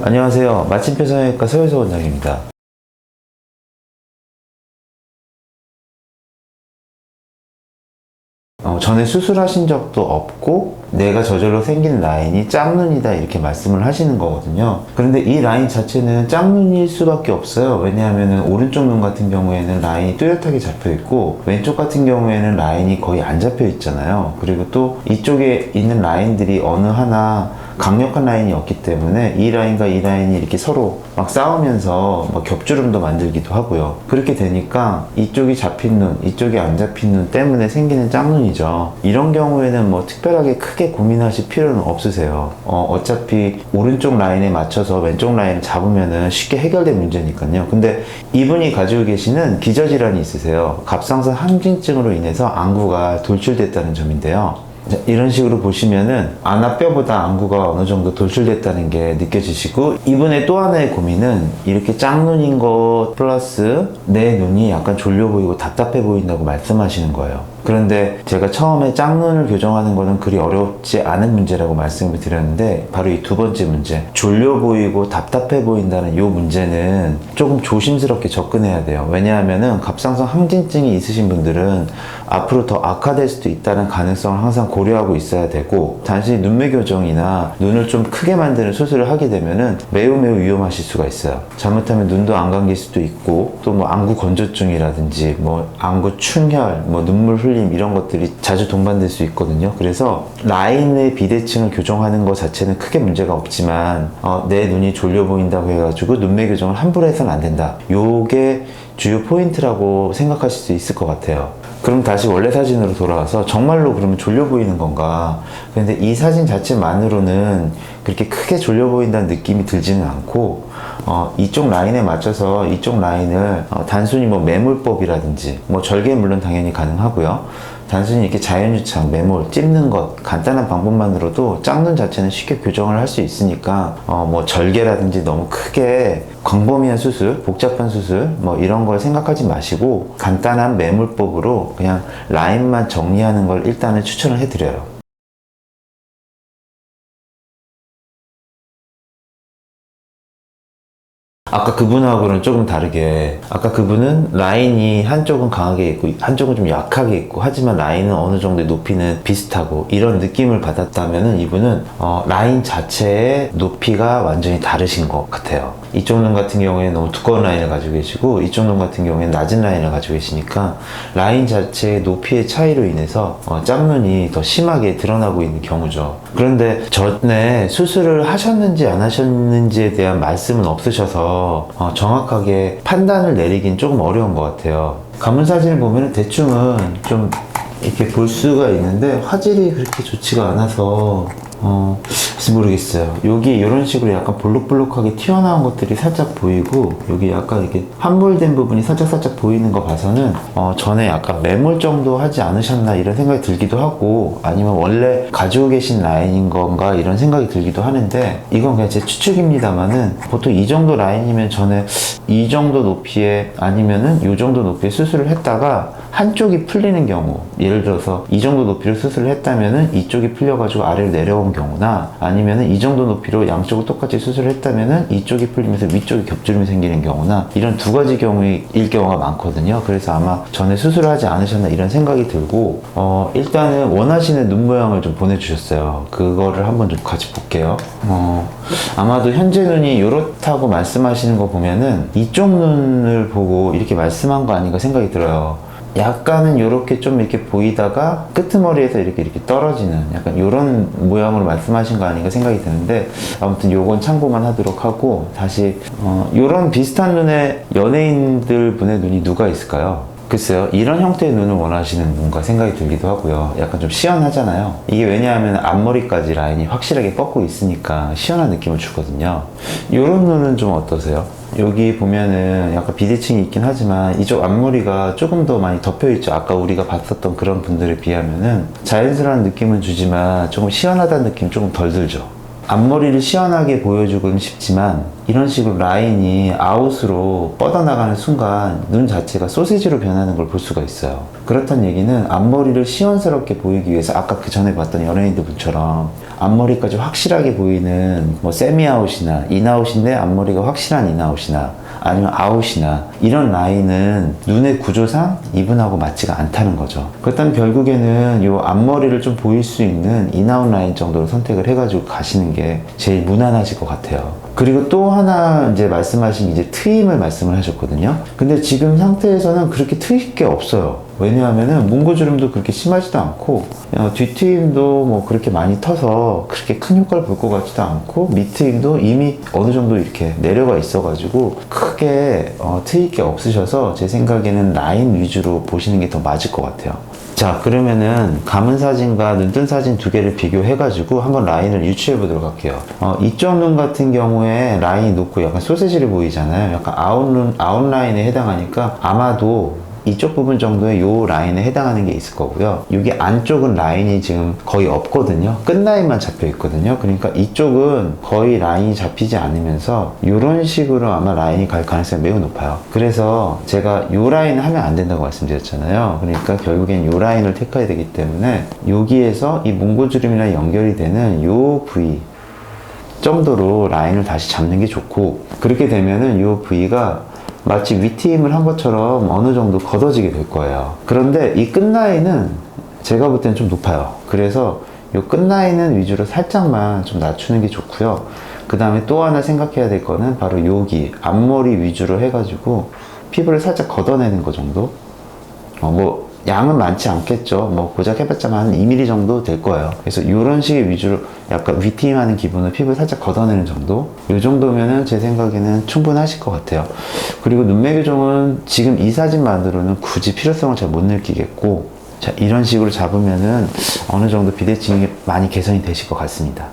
안녕하세요. 마침표 성형외과 서효석 원장입니다. 전에 수술하신 적도 없고 내가 저절로 생긴 라인이 짝눈이다 이렇게 말씀을 하시는 거거든요. 그런데 이 라인 자체는 짝눈일 수밖에 없어요. 왜냐하면 오른쪽 눈 같은 경우에는 라인이 뚜렷하게 잡혀 있고 왼쪽 같은 경우에는 라인이 거의 안 잡혀 있잖아요. 그리고 또 이쪽에 있는 라인들이 어느 하나 강력한 라인이 없기 때문에 이 라인과 이 라인이 이렇게 서로 막 싸우면서 막 겹주름도 만들기도 하고요. 그렇게 되니까 이쪽이 잡힌 눈, 이쪽이 안 잡힌 눈 때문에 생기는 짝눈이죠. 이런 경우에는 뭐 특별하게 크게 고민하실 필요는 없으세요. 어차피 오른쪽 라인에 맞춰서 왼쪽 라인을 잡으면은 쉽게 해결될 문제니까요. 근데 이분이 가지고 계시는 기저질환이 있으세요. 갑상선 항진증으로 인해서 안구가 돌출됐다는 점인데요. 자, 이런 식으로 보시면은 안압뼈보다 안구가 어느 정도 돌출됐다는 게 느껴지시고, 이분의 또 하나의 고민은 이렇게 짝눈인 것 플러스 내 눈이 약간 졸려 보이고 답답해 보인다고 말씀하시는 거예요. 그런데 제가 처음에 짝눈을 교정하는 거는 그리 어렵지 않은 문제라고 말씀을 드렸는데, 바로 이 두 번째 문제, 졸려 보이고 답답해 보인다는 이 문제는 조금 조심스럽게 접근해야 돼요. 왜냐하면은 갑상선 항진증이 있으신 분들은 앞으로 더 악화될 수도 있다는 가능성을 항상 고려하고 있어야 되고, 단순히 눈매 교정이나 눈을 좀 크게 만드는 수술을 하게 되면은 매우 위험하실 수가 있어요. 잘못하면 눈도 안 감길 수도 있고, 또 뭐 안구 건조증이라든지 뭐 안구 충혈, 뭐 눈물 흘림 이런 것들이 자주 동반될 수 있거든요. 그래서 라인의 비대칭을 교정하는 것 자체는 크게 문제가 없지만 내 눈이 졸려 보인다고 해가지고 눈매 교정을 함부로 해서는 안 된다. 요게 주요 포인트라고 생각하실 수 있을 것 같아요. 그럼 다시 원래 사진으로 돌아와서 정말로 그러면 졸려 보이는 건가? 근데 이 사진 자체만으로는 그렇게 크게 졸려 보인다는 느낌이 들지는 않고, 이쪽 라인에 맞춰서 이쪽 라인을 단순히 뭐 매몰법이라든지, 뭐 절개 물론 당연히 가능하고요. 단순히 이렇게 자연유착, 매몰, 찝는 것, 간단한 방법만으로도 짝눈 자체는 쉽게 교정을 할 수 있으니까, 뭐 절개라든지 너무 크게 광범위한 수술, 복잡한 수술, 뭐 이런 걸 생각하지 마시고 간단한 매몰법으로 그냥 라인만 정리하는 걸 일단은 추천을 해드려요. 아까 그분하고는 조금 다르게, 아까 그분은 라인이 한쪽은 강하게 있고 한쪽은 좀 약하게 있고, 하지만 라인은 어느 정도의 높이는 비슷하고 이런 느낌을 받았다면은, 이분은 라인 자체의 높이가 완전히 다르신 것 같아요. 이쪽 눈 같은 경우에는 너무 두꺼운 라인을 가지고 계시고, 이쪽 눈 같은 경우에는 낮은 라인을 가지고 계시니까 라인 자체의 높이의 차이로 인해서 짝눈이 더 심하게 드러나고 있는 경우죠. 그런데 전에 수술을 하셨는지 안 하셨는지에 대한 말씀은 없으셔서 정확하게 판단을 내리긴 조금 어려운 것 같아요. 가문 사진을 보면 대충은 좀 이렇게 볼 수가 있는데 화질이 그렇게 좋지가 않아서 모르겠어요. 여기 이런 식으로 약간 볼록볼록하게 튀어나온 것들이 살짝 보이고, 여기 약간 이렇게 함몰된 부분이 살짝 보이는 거 봐서는 전에 약간 매몰 정도 하지 않으셨나 이런 생각이 들기도 하고, 아니면 원래 가지고 계신 라인인 건가 이런 생각이 들기도 하는데, 이건 그냥 제 추측입니다만은 보통 이 정도 라인이면 전에 이 정도 높이에 아니면은 이 정도 높이에 수술을 했다가 한쪽이 풀리는 경우, 예를 들어서 이 정도 높이로 수술을 했다면은 이쪽이 풀려가지고 아래로 내려온 경우나, 아니면은 이 정도 높이로 양쪽을 똑같이 수술을 했다면은 이쪽이 풀리면서 위쪽에 겹주름이 생기는 경우나, 이런 두 가지 경우일 경우가 많거든요. 그래서 아마 전에 수술을 하지 않으셨나 이런 생각이 들고, 일단은 원하시는 눈 모양을 좀 보내주셨어요. 그거를 한번 좀 같이 볼게요. 아마도 현재 눈이 이렇다고 말씀하시는 거 보면은 이쪽 눈을 보고 이렇게 말씀한 거 아닌가 생각이 들어요. 약간은 이렇게 좀 이렇게 보이다가 끄트머리에서 이렇게 떨어지는 약간 이런 모양으로 말씀하신 거 아닌가 생각이 드는데, 아무튼 요건 참고만 하도록 하고, 다시 이런 비슷한 눈의 연예인들 분의 눈이 누가 있을까요? 글쎄요, 이런 형태의 눈을 원하시는 뭔가 생각이 들기도 하고요. 약간 좀 시원하잖아요. 이게 왜냐하면 앞머리까지 라인이 확실하게 뻗고 있으니까 시원한 느낌을 주거든요. 이런 눈은 좀 어떠세요? 여기 보면은 약간 비대칭이 있긴 하지만 이쪽 앞머리가 조금 더 많이 덮여있죠. 아까 우리가 봤었던 그런 분들에 비하면은 자연스러운 느낌은 주지만 조금 시원하다는 느낌 조금 덜 들죠. 앞머리를 시원하게 보여주고는 싶지만 이런 식으로 라인이 아웃으로 뻗어나가는 순간 눈 자체가 소시지로 변하는 걸 볼 수가 있어요. 그렇다는 얘기는 앞머리를 시원스럽게 보이기 위해서 아까 그 전에 봤던 연예인들 분처럼 앞머리까지 확실하게 보이는 뭐 세미아웃이나 인아웃인데 앞머리가 확실한 인아웃이나 아니면 아웃이나 이런 라인은 눈의 구조상 이분하고 맞지가 않다는 거죠. 그렇다면 결국에는 이 앞머리를 좀 보일 수 있는 인아웃 라인 정도로 선택을 해가지고 가시는 게 제일 무난하실 것 같아요. 그리고 또 하나 이제 말씀하신 이제 트임을 말씀을 하셨거든요. 근데 지금 상태에서는 그렇게 트일 게 없어요. 왜냐하면은 문고주름도 그렇게 심하지도 않고 뒤트임도 뭐 그렇게 많이 터서 그렇게 큰 효과를 볼 것 같지도 않고 밑트임도 이미 어느 정도 이렇게 내려가 있어가지고 크게 트일 게 없으셔서 제 생각에는 라인 위주로 보시는 게 더 맞을 것 같아요. 자, 그러면은 감은 사진과 눈뜬 사진 두 개를 비교해가지고 한번 라인을 유추해 보도록 할게요. 이쪽 눈 같은 경우에 라인이 높고 약간 소세지를 보이잖아요. 약간 아웃라인에 해당하니까 아마도 이쪽 부분 정도의 요 라인에 해당하는 게 있을 거고요. 여기 안쪽은 라인이 지금 거의 없거든요. 끝 라인만 잡혀 있거든요. 그러니까 이쪽은 거의 라인이 잡히지 않으면서 이런 식으로 아마 라인이 갈 가능성이 매우 높아요. 그래서 제가 요 라인을 하면 안 된다고 말씀드렸잖아요. 그러니까 결국엔 요 라인을 택해야 되기 때문에 여기에서 이 문고주름이랑 연결이 되는 요 부위 정도로 라인을 다시 잡는 게 좋고, 그렇게 되면은 요 부위가 마치 위트임을 한 것처럼 어느 정도 걷어지게 될 거예요. 그런데 이 끝라인은 제가 볼 때는 좀 높아요. 그래서 이 끝라인은 위주로 살짝만 좀 낮추는 게 좋고요. 그 다음에 또 하나 생각해야 될 거는 바로 여기 앞머리 위주로 해가지고 피부를 살짝 걷어내는 거 정도. 뭐 양은 많지 않겠죠. 뭐 고작 해봤자 한 2mm 정도 될 거예요. 그래서 이런 식의 위주로 약간 위트임하는 기분으로 피부를 살짝 걷어내는 정도, 이 정도면은 제 생각에는 충분하실 것 같아요. 그리고 눈매 교정은 지금 이 사진만으로는 굳이 필요성을 잘 못 느끼겠고, 자, 이런 식으로 잡으면은 어느 정도 비대칭이 많이 개선이 되실 것 같습니다.